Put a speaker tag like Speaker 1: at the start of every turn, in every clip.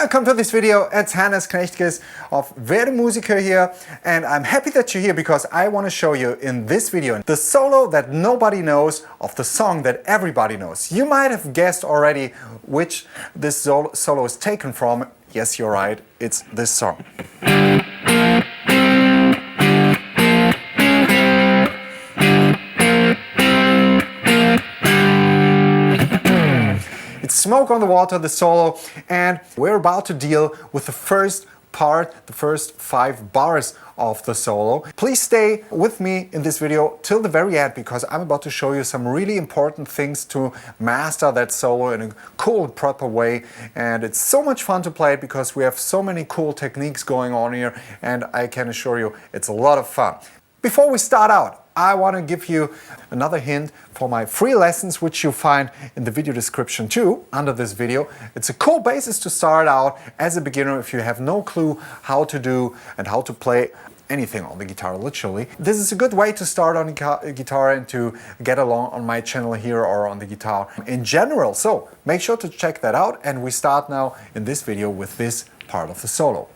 Speaker 1: Welcome to this video. It's Hannes Knechtges of Werdemusiker here, and I'm happy that you're here because I want to show you in this video the solo that nobody knows of the song that everybody knows. You might have guessed already which this solo is taken from. Yes, you're right, it's this song. Smoke on the Water, the solo, and we're about to deal with the first part, the first 5 bars of the solo. Please stay with me in this video till the very end because I'm about to show you some really important things to master that solo in a cool, proper way. And it's so much fun to play it because we have so many cool techniques going on here, and I can assure you it's a lot of fun. Before we start out, I want to give you another hint for my free lessons, which you find in the video description too, under this video. It's a cool basis to start out as a beginner if you have no clue how to do and how to play anything on the guitar, literally. This is a good way to start on the guitar and to get along on my channel here or on the guitar in general. So make sure to check that out, and we start now in this video with this part of the solo.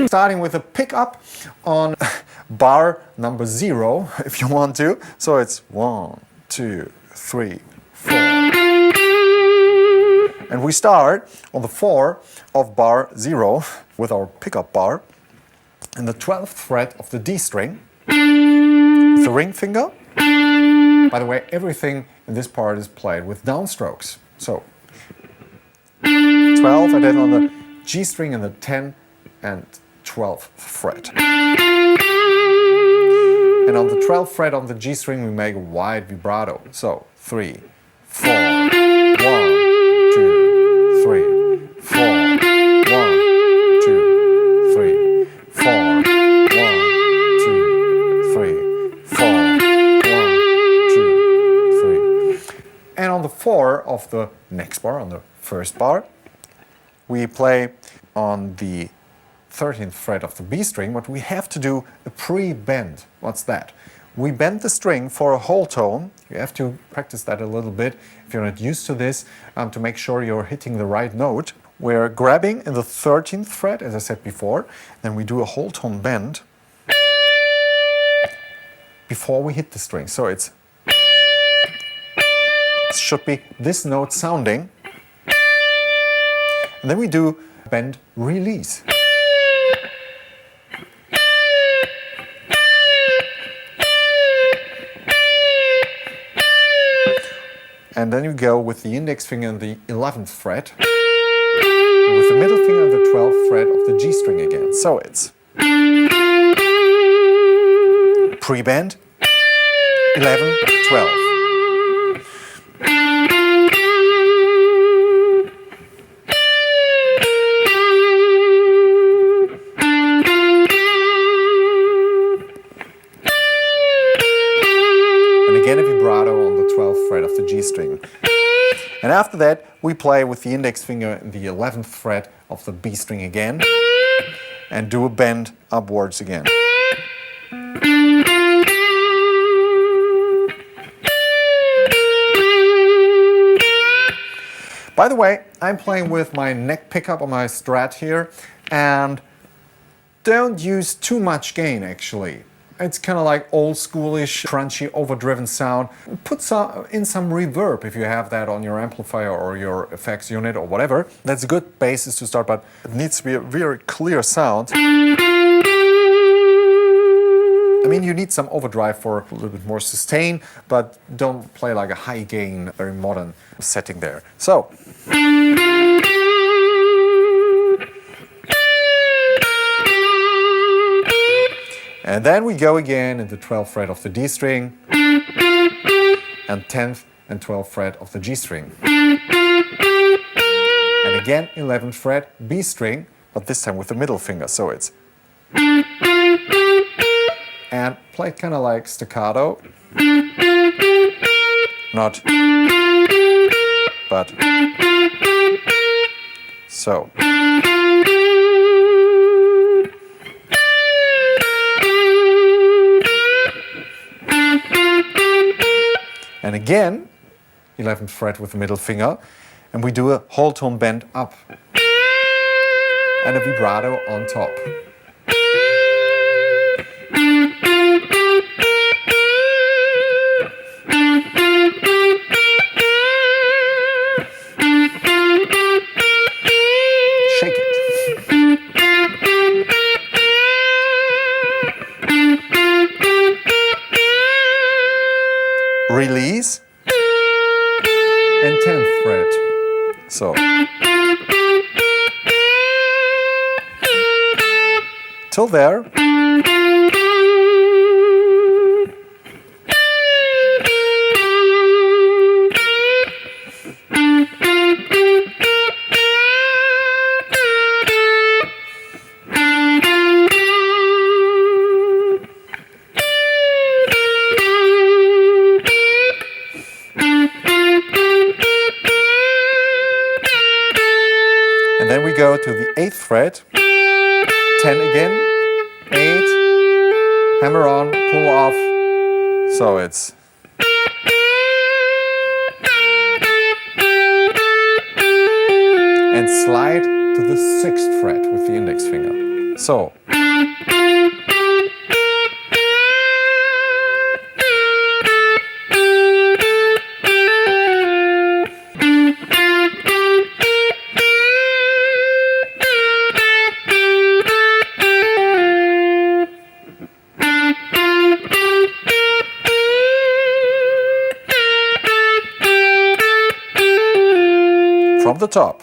Speaker 1: Starting with a pickup on bar number 0, if you want to. So it's 1, 2, 3, 4. And we start on the 4 of bar 0 with our pickup bar and the 12th fret of the D string with the ring finger. By the way, everything in this part is played with downstrokes. So 12, and then on the G string and the 10 and 12th fret. And on the 12th fret on the G string we make a wide vibrato. So 3, 4, 1, 2, 3, 4, 1, 2, 3, 4, 1, 2, 3, 4, 1, 2, 3. And on the 4 of the next bar, on the first bar, we play on the 13th fret of the B string, but we have to do a pre-bend. What's that? We bend the string for a whole tone. You have to practice that a little bit if you're not used to this, to make sure you're hitting the right note. We're grabbing in the 13th fret, as I said before, then we do a whole tone bend before we hit the string. So it should be this note sounding, and then we do bend release. And then you go with the index finger on the 11th fret, and with the middle finger on the 12th fret of the G string again. So it's pre-bend, 11, 12. And again a vibrato on the 12th fret of the G string. And after that we play with the index finger in the 11th fret of the B string again and do a bend upwards again. By the way, I'm playing with my neck pickup on my Strat here, and don't use too much gain actually. It's kind of like old schoolish, crunchy, overdriven sound. Put in some reverb if you have that on your amplifier or your effects unit or whatever. That's a good basis to start, but it needs to be a very clear sound. I mean, you need some overdrive for a little bit more sustain, but don't play like a high gain, very modern setting there. So. And then we go again in the 12th fret of the D string and 10th and 12th fret of the G string. And again 11th fret B string, but this time with the middle finger. So it's and play it kind of like staccato, not but so. then again, 11th fret with the middle finger, and we do a whole tone bend up. And a vibrato on top. Shake it. Release. And 10th fret. So. Till there. And then we go to the 8th fret, 10 again, 8, hammer on, pull off, so it's and slide to the 6th fret with the index finger. So from the top.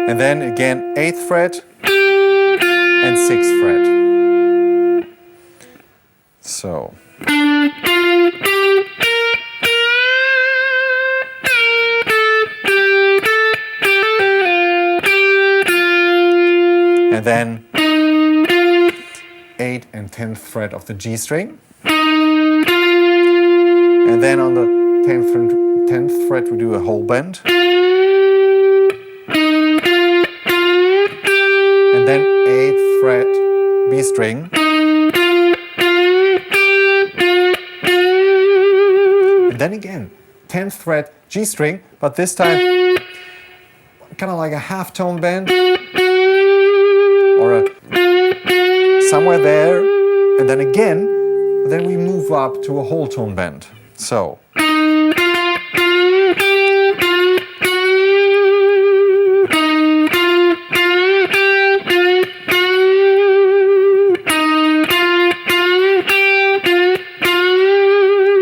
Speaker 1: And then again 8th fret and 6th fret. So. And then 8th and 10th fret of the G string. And then on the 10th fret we do a whole bend. And then 8th fret B string. And then again 10th fret G string, but this time kind of like a half tone bend. Or somewhere there, and then again, then we move up to a whole tone bend. So.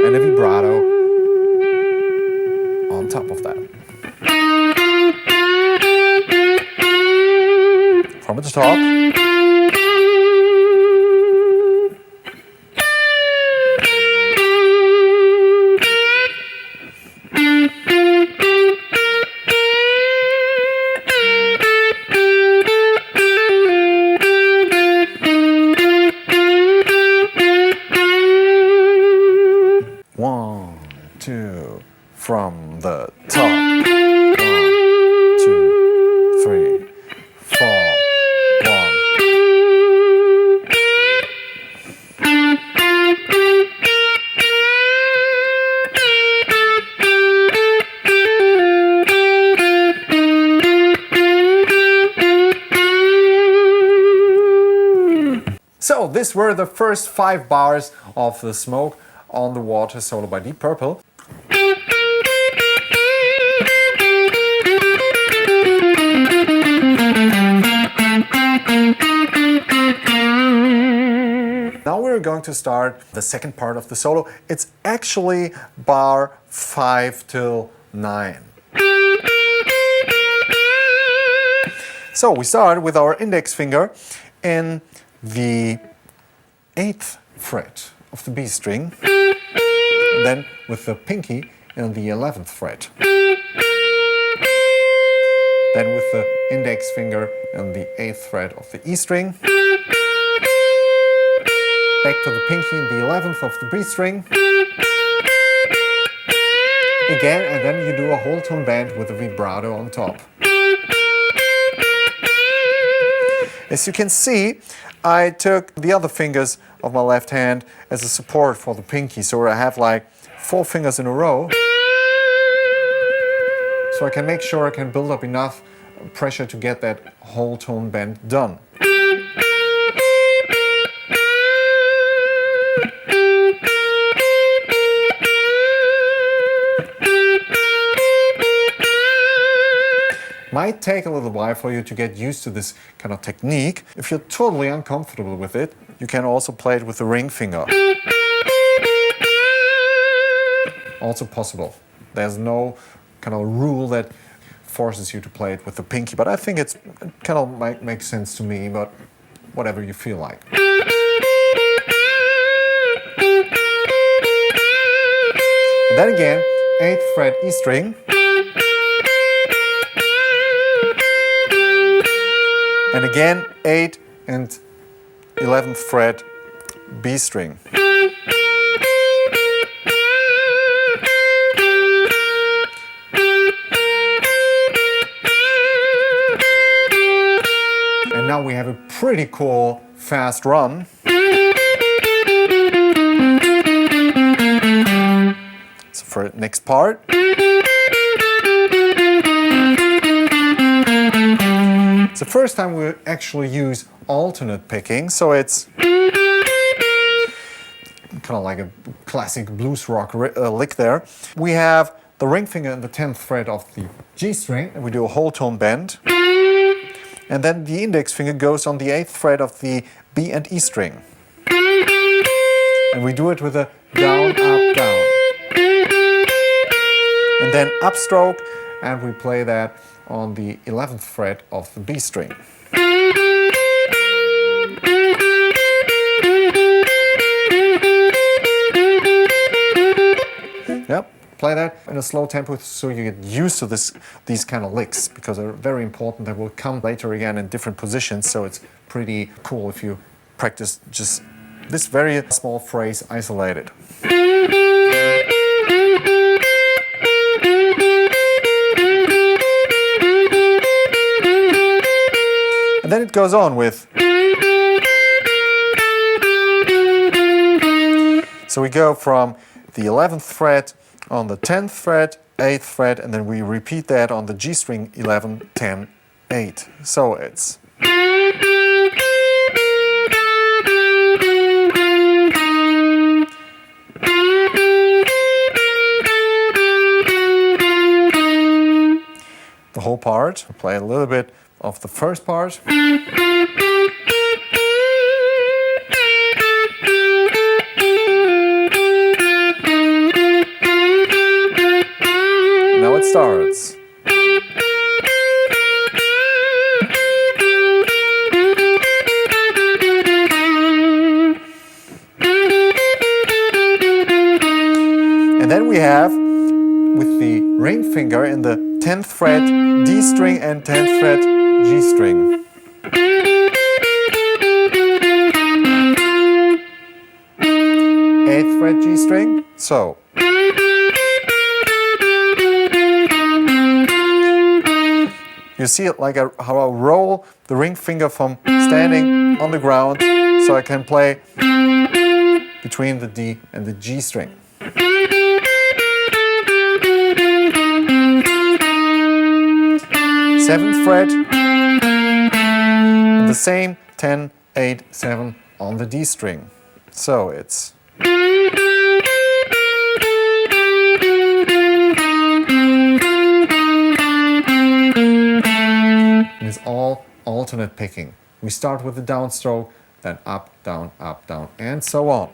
Speaker 1: And a vibrato on top of that. From the top. One, two, from the top. 1, 2, 3, 4, 1. So these were the first 5 bars of the Smoke on the Water solo by Deep Purple. Now we're going to start the second part of the solo. It's actually bar 5 till 9. So we start with our index finger in the 8th fret of the B string, and then with the pinky in the 11th fret. Then with the index finger in the 8th fret of the E string, back to the pinky in the 11th of the B string, again, and then you do a whole tone bend with a vibrato on top. As you can see, I took the other fingers of my left hand as a support for the pinky, so I have like 4 fingers in a row, so I can make sure I can build up enough pressure to get that whole tone bend done. Might take a little while for you to get used to this kind of technique. If you're totally uncomfortable with it, you can also play it with the ring finger. Also possible. There's no kind of rule that forces you to play it with the pinky, but I think it kind of might make sense to me, but whatever you feel like. And then again, 8th fret E string. And again, 8th and 11th fret B string. And now we have a pretty cool fast run. So for the next part. It's the first time we actually use alternate picking, so it's kind of like a classic blues rock lick there. We have the ring finger in the 10th fret of the G string, and we do a whole tone bend. And then the index finger goes on the 8th fret of the B and E string. And we do it with a down, up, down. And then upstroke, and we play that on the 11th fret of the B string. Yep, play that in a slow tempo so you get used to these kind of licks, because they're very important. They will come later again in different positions, so it's pretty cool if you practice just this very small phrase isolated. And then it goes on with. So we go from the 11th fret on the 10th fret, 8th fret, and then we repeat that on the G string 11, 10, 8. So it's. The whole part. I'll play a little bit of the first part. Now it starts. And then we have, with the ring finger in the 10th fret D string and 10th fret G string. 8th fret G string. So. You see it like how I roll the ring finger from standing on the ground, so I can play between the D and the G string. 7th fret, and the same 10, 8, 7 on the D string. So it's. And it's all alternate picking. We start with the downstroke, then up, down, and so on.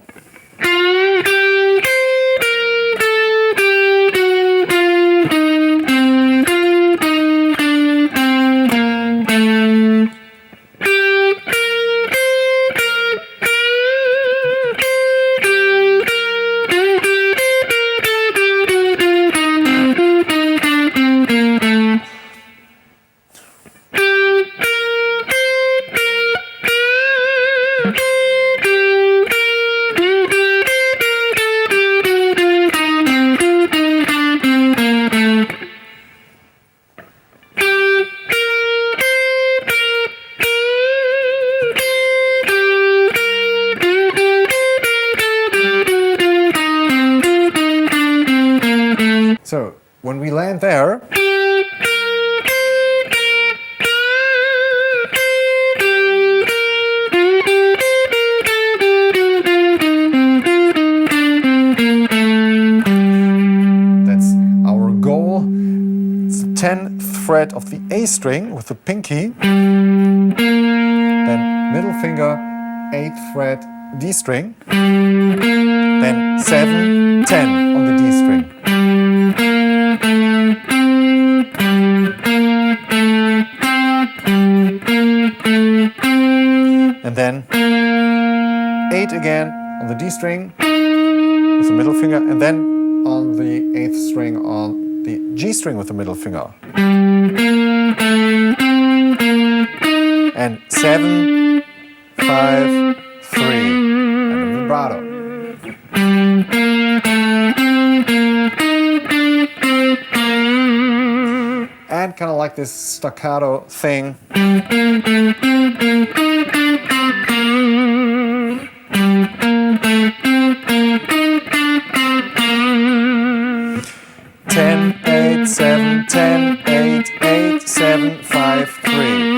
Speaker 1: when we land there, that's our goal. It's the 10th fret of the A string with the pinky, then middle finger, 8th fret, D string, then 7, 10 on the D string. And then 8 again on the D string with the middle finger, and then on the 8th string on the G string with the middle finger. And 7, 5, 3, and a vibrato. And kind of like this staccato thing. 10, 8, 7, 10, 8, 8, 7, 5, 3.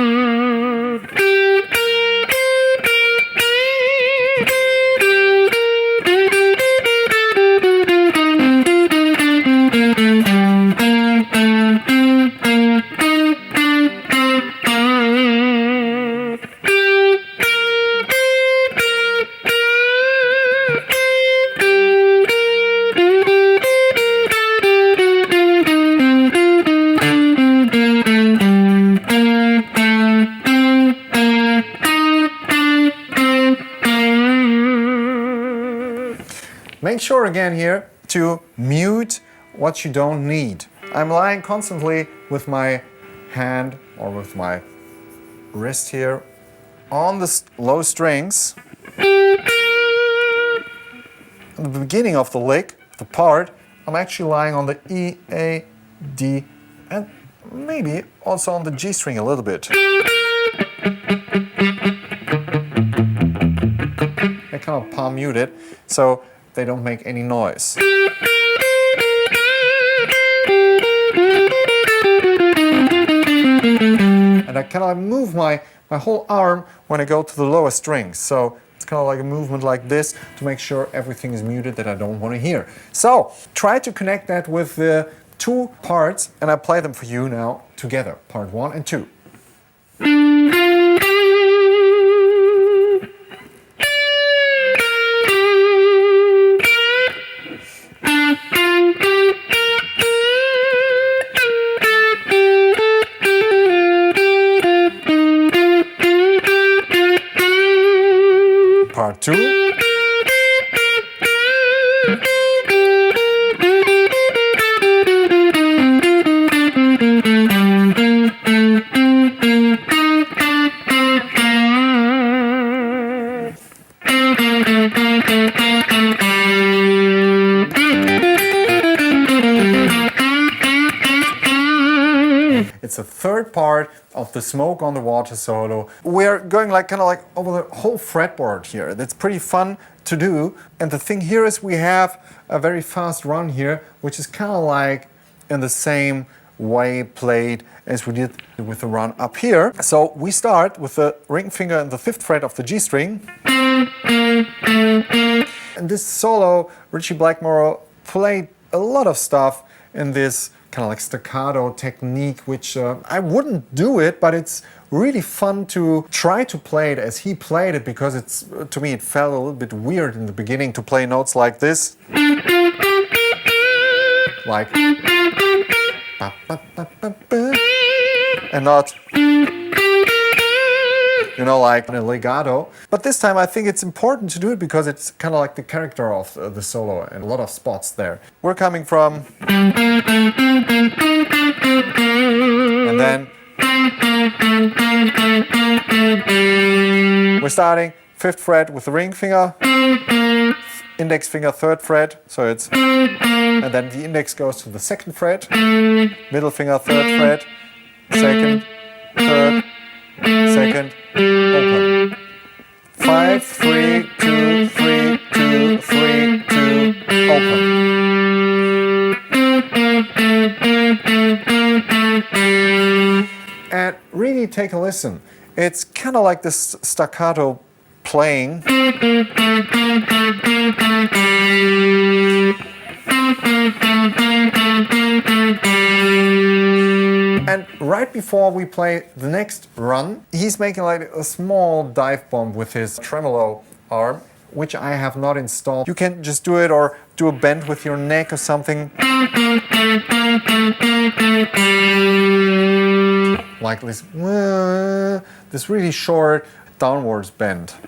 Speaker 1: Make sure again here to mute what you don't need. I'm lying constantly with my hand or with my wrist here on the low strings. At the beginning of the lick, the part, I'm actually lying on the E, A, D, and maybe also on the G string a little bit. I kind of palm mute it, so they don't make any noise. And I kind of move my whole arm when I go to the lower strings. So it's kind of like a movement like this to make sure everything is muted that I don't want to hear. So try to connect that with the two parts, and I play them for you now together, part 1 and 2. Part 2. It's the third part of the Smoke on the Water solo. We're going like kind of like over the whole fretboard here. That's pretty fun to do. And the thing here is we have a very fast run here, which is kind of like in the same way played as we did with the run up here. So we start with the ring finger in the 5th fret of the G string. And this solo, Ritchie Blackmore played a lot of stuff in this kind of like staccato technique, which I wouldn't do it, but it's really fun to try to play it as he played it, because it's, to me, it felt a little bit weird in the beginning to play notes like this. Like, and not, you know, like a legato. But this time I think it's important to do it because it's kind of like the character of the solo and a lot of spots there. We're coming from, and then we're starting 5th fret with the ring finger, index finger 3rd fret, so it's, and then the index goes to the 2nd fret, middle finger 3rd fret, 2nd, 3rd, 2nd, open. 5, 3, 2, 3, 2, 3, 2, open. And really take a listen. It's kind of like this staccato playing. And right before we play the next run, he's making like a small dive bomb with his tremolo arm, which I have not installed. You can just do it or do a bend with your neck or something. Like this really short downwards bend. 4.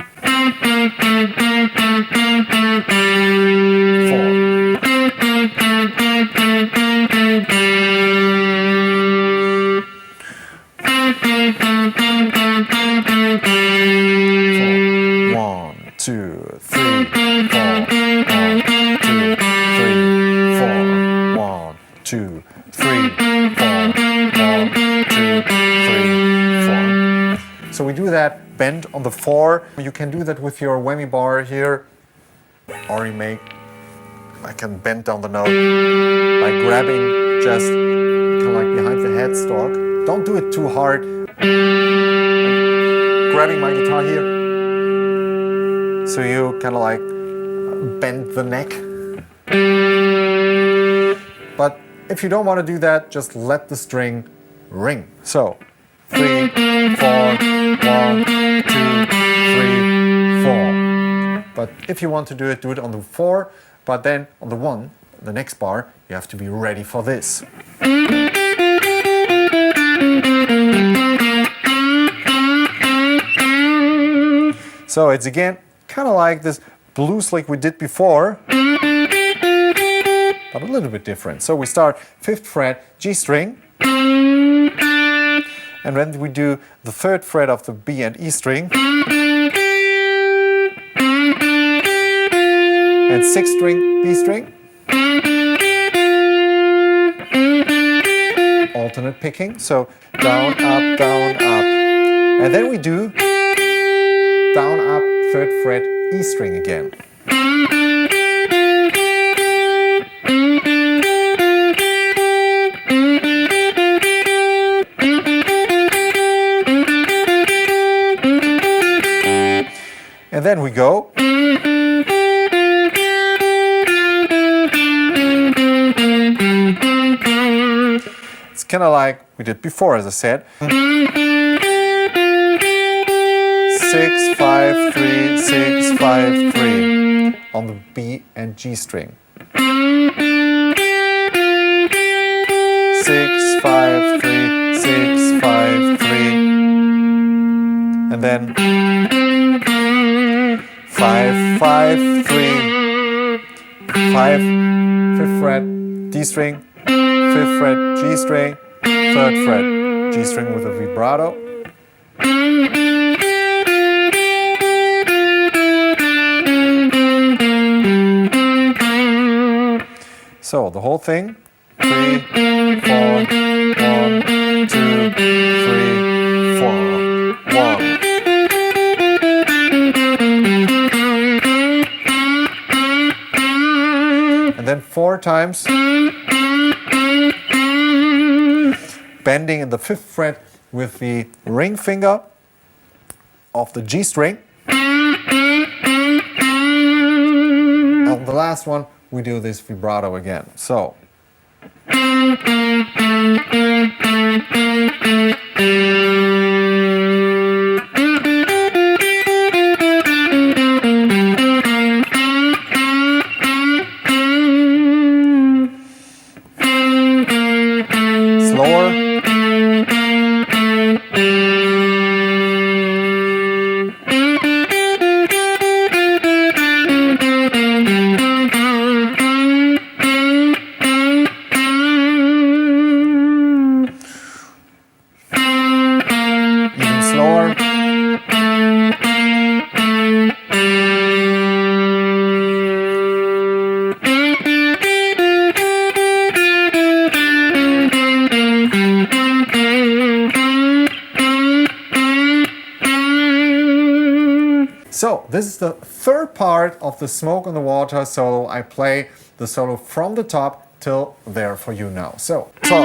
Speaker 1: One, two, three, 4. 1, 2, 3, 4. 1, 2, 3, 4. So we do that bend on the 4. You can do that with your whammy bar here, or I can bend down the note by grabbing just kind of like behind the headstock. Don't do it too hard. Grabbing my guitar here, so you kind of like bend the neck. But if you don't want to do that, just let the string ring. So 3, 4, 1, 2, 3, 4. But if you want to do it on the 4. But then on the 1, the next bar, you have to be ready for this. So it's again kind of like this blues like we did before, but a little bit different. So we start 5th fret G string, and then we do the 3rd fret of the B and E string, and 6th string B string, alternate picking, so down, up, and then we do down, up, 3rd fret E string again. And then we go. It's kind of like we did before, as I said. 6, 5, 3, 6, 5, 3 on the B and G string. 6, 5, 3, 6, 5, 3. And then 5, 5, 3, 5, 5th fret D string, 5th fret G string, 3rd fret G string with a vibrato. So the whole thing, 3, 4, 1, 2, 3, 4, 1. And then 4 times, bending in the 5th fret with the ring finger of the G string. And the last one, we do this vibrato again. So. Slower. So this is the 3rd part of the Smoke on the Water solo. I play the solo from the top till there for you now. So top.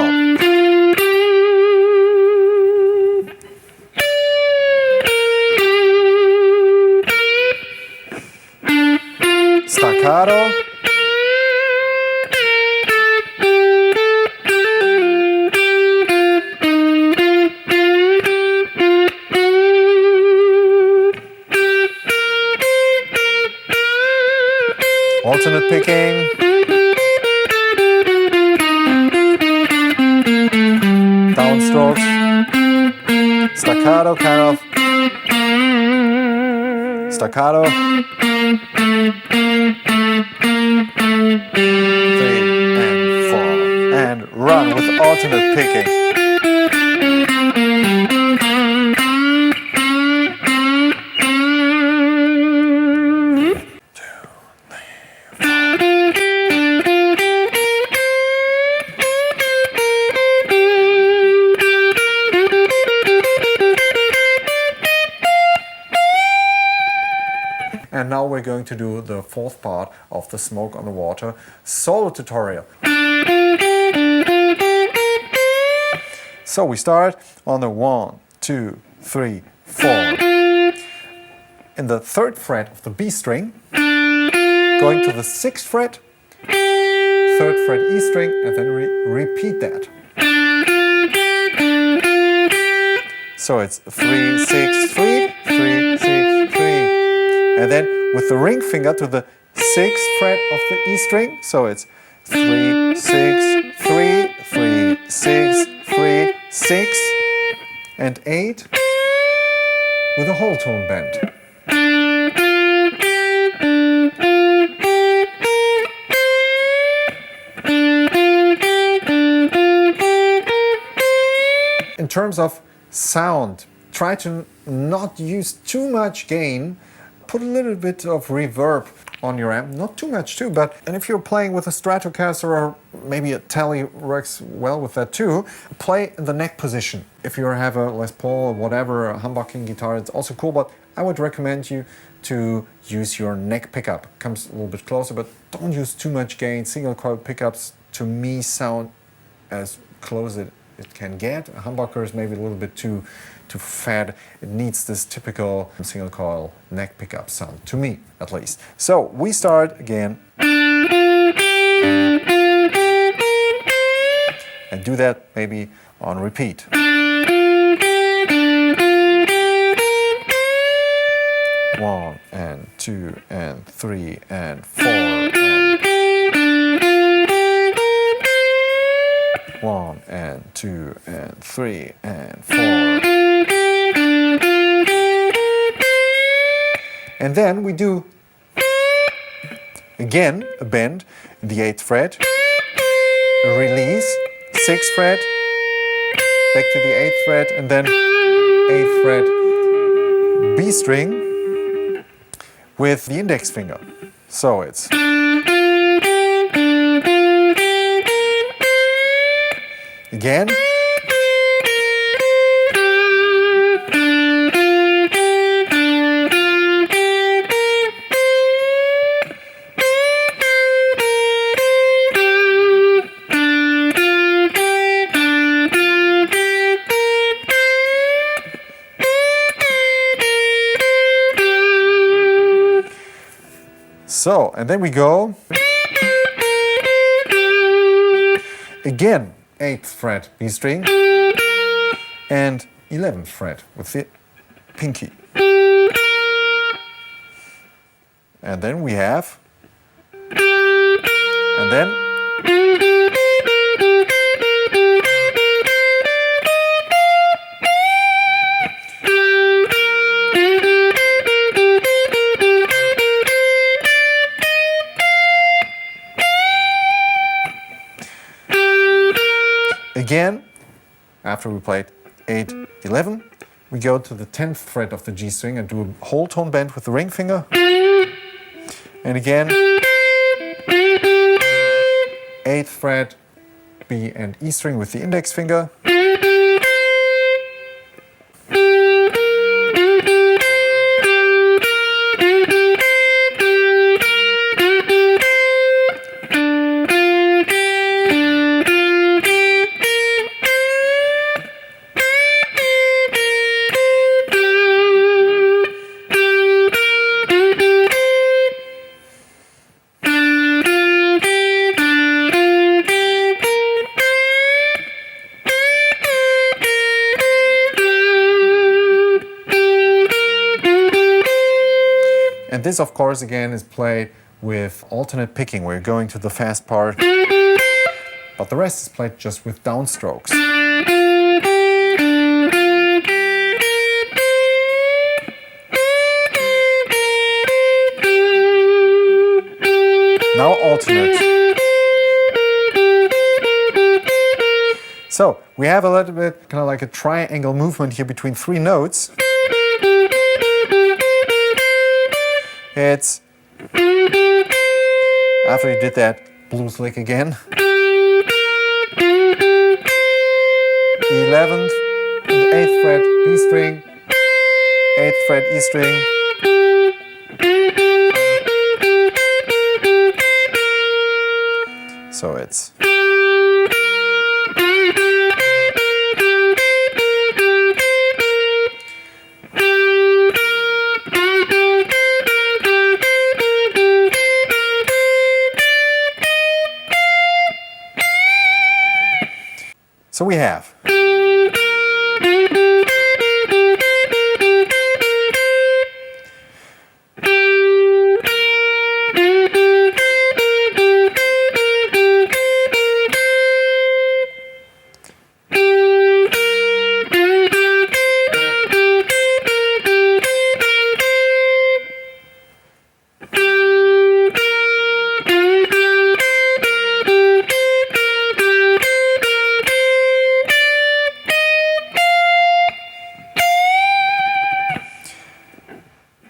Speaker 1: staccato. Alternate picking. Downstrokes. Staccato, kind of. Staccato. 3 and 4. And run with alternate picking. And now we're going to do the fourth part of the Smoke on the Water solo tutorial. So we start on the 1, 2, 3, 4. In the 3rd fret of the B string, going to the 6th fret, 3rd fret E string, and then repeat that. So it's 3, 6, 3, 3, 6, 3. And then with the ring finger to the 6th fret of the E string, so it's 3, 6, 3, 3, 6, 3, 6, and 8 with a whole tone bend. In terms of sound, try to not use too much gain. Put a little bit of reverb on your amp, not too much too, and if you're playing with a Stratocaster or maybe a Tele works well with that too, play in the neck position. If you have a Les Paul or whatever, a humbucking guitar, it's also cool, but I would recommend you to use your neck pickup. Comes a little bit closer, but don't use too much gain. Single coil pickups to me sound as close as it can get. A humbucker is maybe a little bit too fat. It needs this typical single coil neck pickup sound, to me at least. So we start again and do that maybe on repeat. 1 and 2 and 3 and 4 and 1 and 2 and 3 and 4. And then we do again a bend in the 8th fret, a release, 6th fret, back to the 8th fret, and then 8th fret B string with the index finger. So it's again. So, and then we go again, 8th fret B string and 11th fret with the pinky. And then we have, and then again, after we played 8, 11, we go to the 10th fret of the G string and do a whole tone bend with the ring finger. And again, 8th fret, B and E string with the index finger. this, of course, again is played with alternate picking. We're going to the fast part, but the rest is played just with downstrokes. Now alternate. So we have a little bit kind of like a triangle movement here between three notes. It's, after you did that blues lick again, 11th and 8th fret B string, 8th fret E string, so it's so we have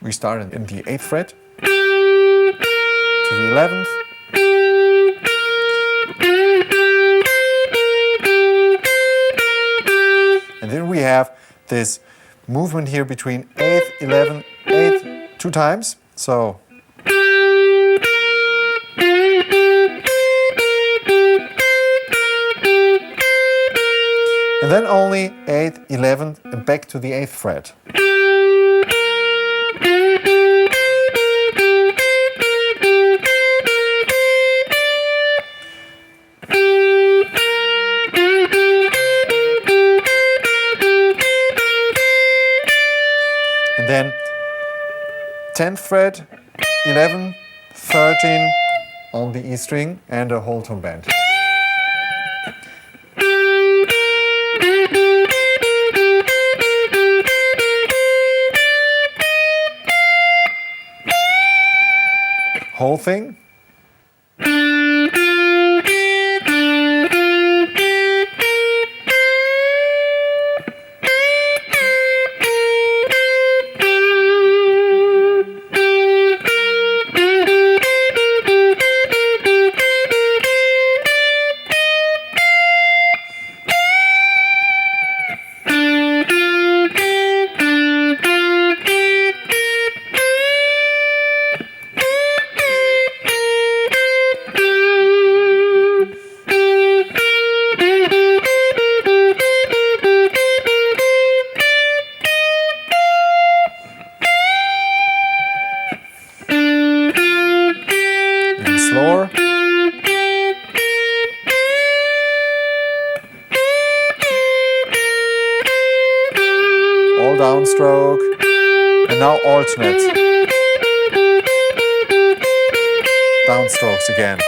Speaker 1: we started in the 8th fret to the 11th, and then we have this movement here between 8th, 11th, 8th, two times. So and then only 8th, 11th, and back to the 8th fret. And then 10th fret, 11, 13 on the E string and a whole tone bend. Whole thing. Slower. All downstroke. And now alternate. Downstrokes again.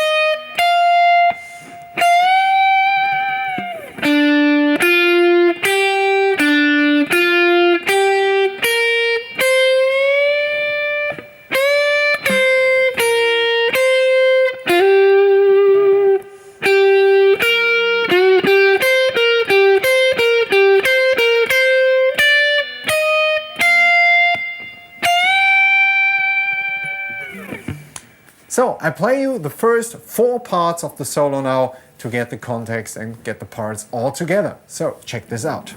Speaker 1: So I play you the first 4 parts of the solo now to get the context and get the parts all together. So check this out.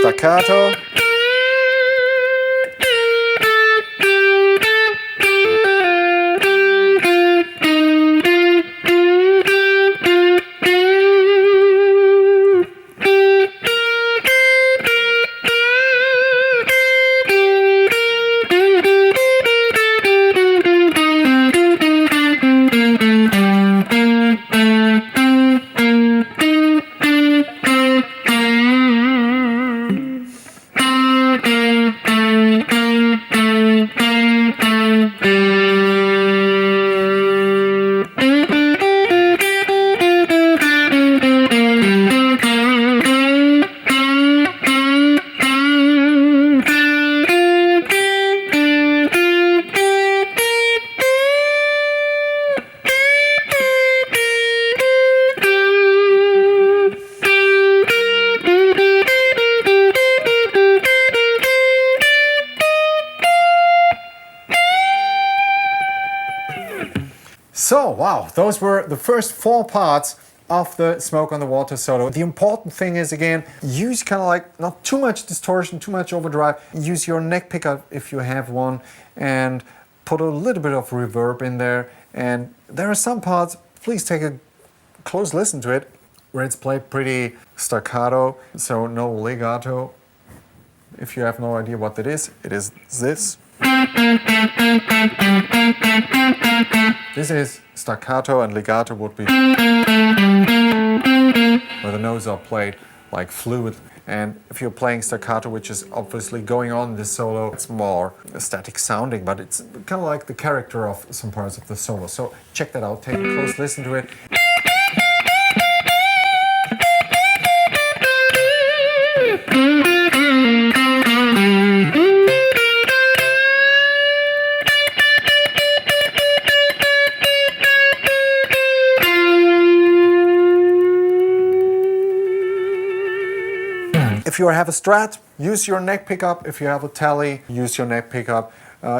Speaker 1: Staccato. So, wow, those were the first 4 parts of the Smoke on the Water solo. The important thing is, again, use kind of like not too much distortion, too much overdrive. Use your neck pickup if you have one, and put a little bit of reverb in there. And there are some parts, please take a close listen to it, where it's played pretty staccato, so no legato. If you have no idea what that is, it is this. This is staccato, and legato would be where the notes are played like fluid. And if you're playing staccato, which is obviously going on in this solo, it's more static sounding, but it's kind of like the character of some parts of the solo. So check that out, take a close listen to it. If you have a Strat, use your neck pickup. If you have a Tele, use your neck pickup.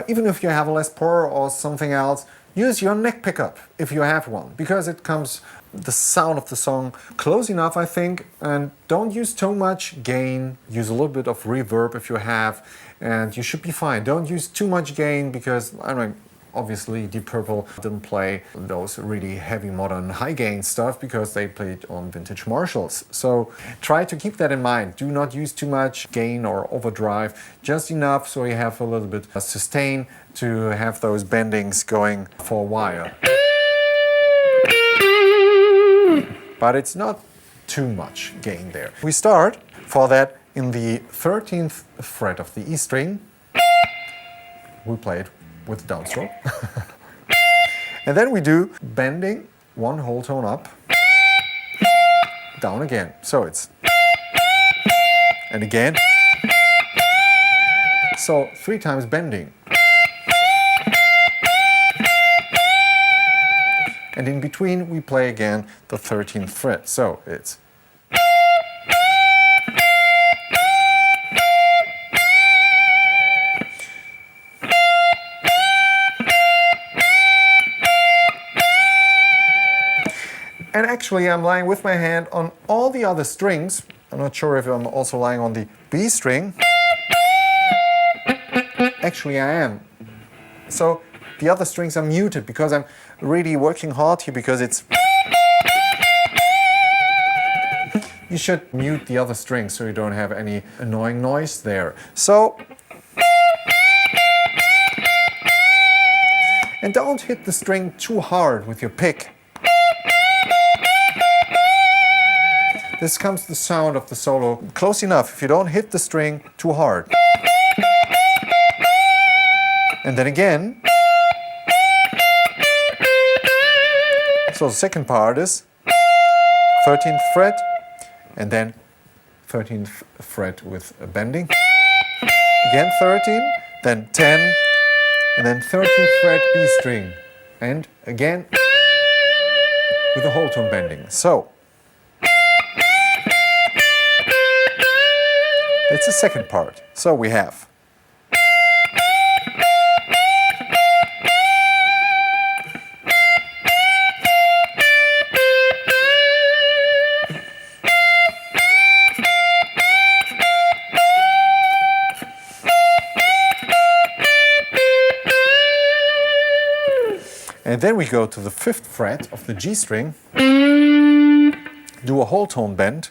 Speaker 1: Even if you have a Les Paul or something else, use your neck pickup if you have one, because it comes the sound of the song close enough, I think. And don't use too much gain. Use a little bit of reverb if you have, and you should be fine. Don't use too much gain, because I don't know, obviously Deep Purple didn't play those really heavy modern high gain stuff because they played on vintage Marshalls. So try to keep that in mind. Do not use too much gain or overdrive, just enough so you have a little bit of sustain to have those bendings going for a while. But it's not too much gain there. We start for that in the 13th fret of the E string. We play it with downstroke. And then we do bending, one whole tone up, down again. So it's, and again. So 3 times bending. And in between we play again the 13th fret. So it's, and actually I'm lying with my hand on all the other strings. I'm not sure if I'm also lying on the B string. Actually I am. So the other strings are muted because I'm really working hard here, because it's... You should mute the other strings so you don't have any annoying noise there. So... And don't hit the string too hard with your pick. This comes the sound of the solo close enough if you don't hit the string too hard. And then again. So the second part is 13th fret, and then 13th fret with a bending. Again 13, then 10, and then 13th fret B string. And again with a whole tone bending. So that's the second part. So we have and then we go to the 5th fret of the G string, do a whole tone bend,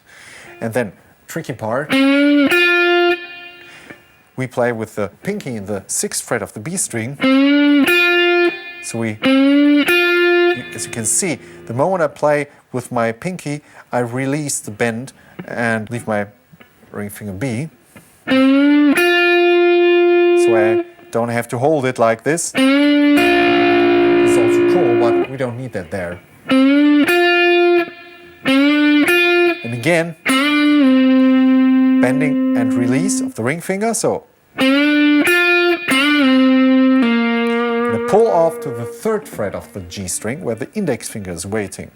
Speaker 1: and then tricky part, we play with the pinky in the 6th fret of the B string. So we, as you can see, the moment I play with my pinky, I release the bend and leave my ring finger B. So I don't have to hold it like this. It's also cool, but we don't need that there. And again, bending and release of the ring finger. So and pull off to the 3rd fret of the G string, where the index finger is waiting.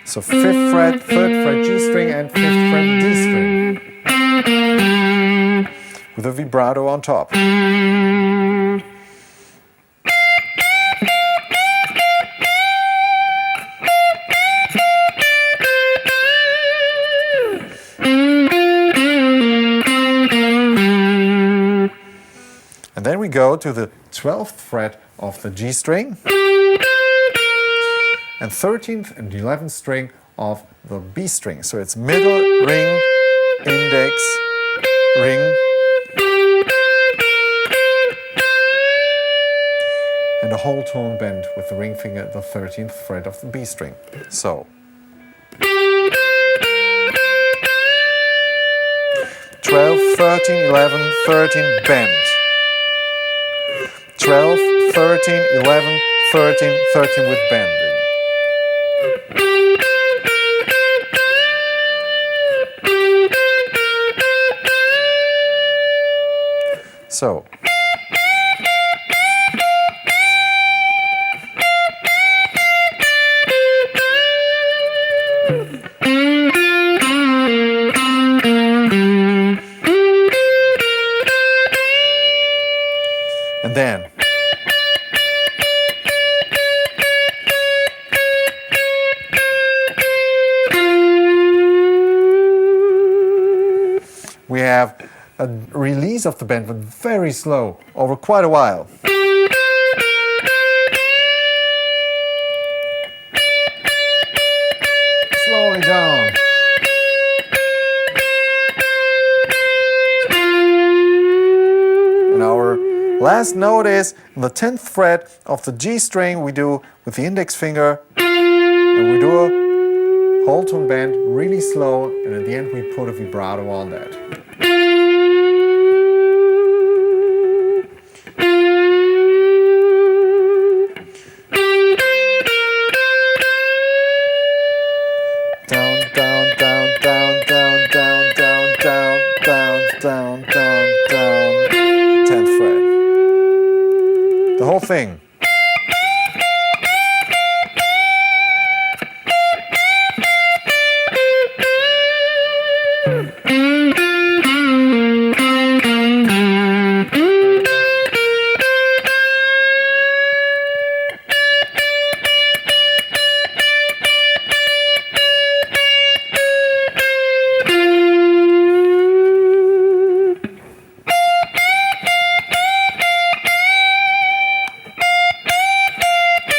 Speaker 1: So 5th fret, 3rd fret G string and 5th fret D string. With a vibrato on top. And then we go to the 12th fret of the G string and 13th and 11th string of the B string. So it's middle, ring, index, ring, and a whole tone bend with the ring finger at the 13th fret of the B string. So 12, 13, 11, 13, bend. 12, 13, 11, 13, 13 with bending. So and then we have a release of the bend, but very slow, over quite a while. Slowly down. And our last note is the 10th fret of the G string we do with the index finger, and we do a whole tone bend really slow, and at the end we put a vibrato on that. Down, down, down, down, down, down, down, down, down, down, down, down. 10th fret. The whole thing.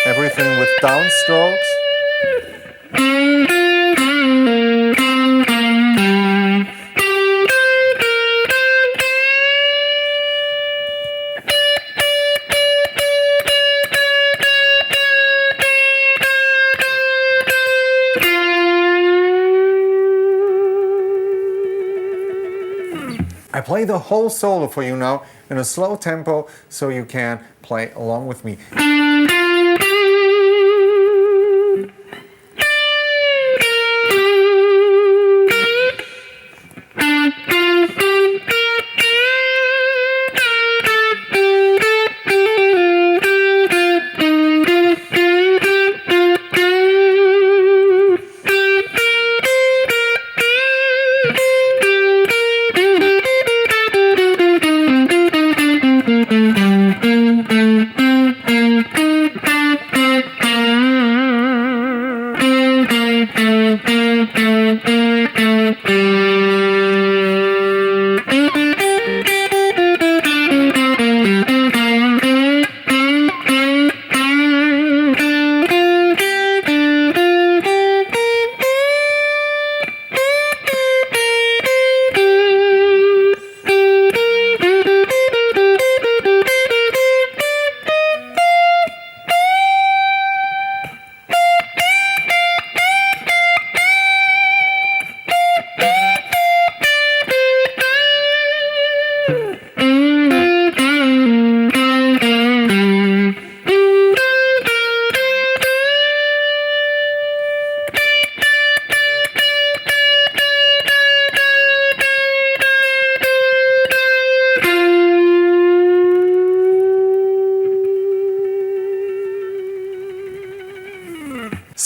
Speaker 1: Everything with downstrokes. I play the whole solo for you now in a slow tempo so you can play along with me.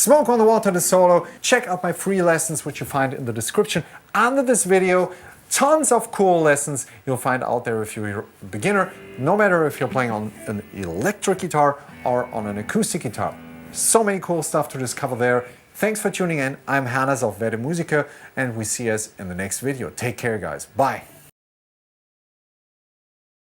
Speaker 1: smoke on the water the solo. Check out my free lessons, which you find in the description under this video. Tons of cool lessons you'll find out there if you're a beginner, no matter if you're playing on an electric guitar or on an acoustic guitar. So many cool stuff to discover there. Thanks for tuning in. I'm Hannes of werdemusiker, and we see us in the next video. Take care, guys. Bye.